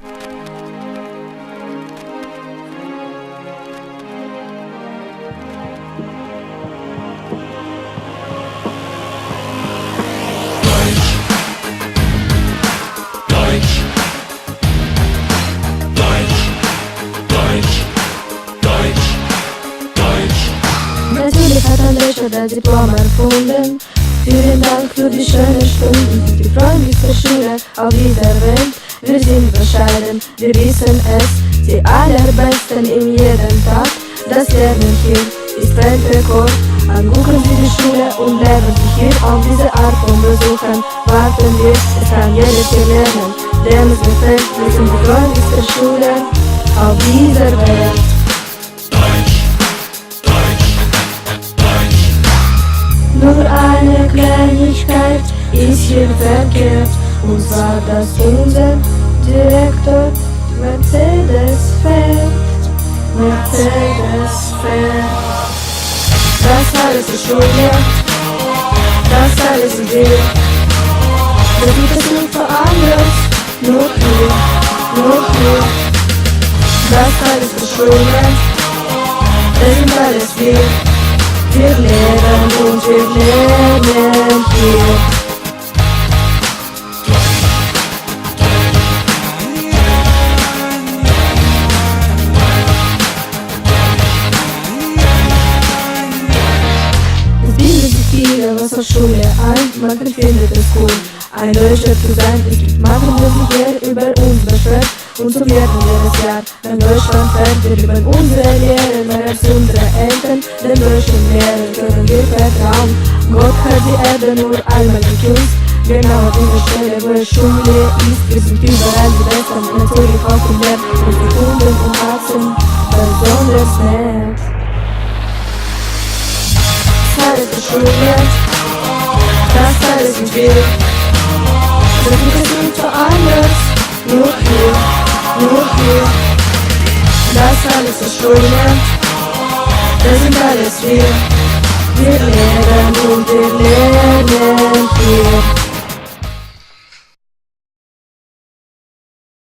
Natürlich hat ein Deutscher das Diplom erfunden. Vielen Dank für die schönen Stunden, für die freundlichste Schule auf dieser Welt. Wir sind bescheiden, wir wissen es, die allerbesten in jedem Tag. Das Lernen hier ist Weltrekord. Angucken Sie die Schule und lernen Sie hier auf diese Art von Besuchen. Warten wir, es kann jeder hier lernen, dem es gefällt. Wir sind die freundlichste Schule auf dieser Welt. Nur eine Kleinigkeit ist hier verkehrt, und zwar, dass unser Direktor Mercedes fährt. Das alles ist Schule, das alles ist wir. Da gibt es nicht woanders, nur hier. Das alles ist Schule, das sind alles wir. Wir lernen und wir lernen hier. Es bilden sich viele was auf Schule ein, man findet es cool, ein Deutscher zu sein. Es gibt manche, die sich hier über uns beschwert, und so werden jedes Jahr, wenn Deutschland fährt, wir lieben unsere Lehrer mehr als unsere Eltern. Den deutschen Lehrern können wir vertrauen. Gott hat die Erde nur einmal geküsst, genau an dieser Stelle, wo es Schule ist. Wir sind überall die Besten, natürlich auch im Leben, und wir Kunden und Herzen besonders nett. Das alles ist Schule, das alles sind wir. Das gibt es nicht woanders, nur hier. Das alles ist Schule, das sind alles wir. Wir lernen und wir lernen hier.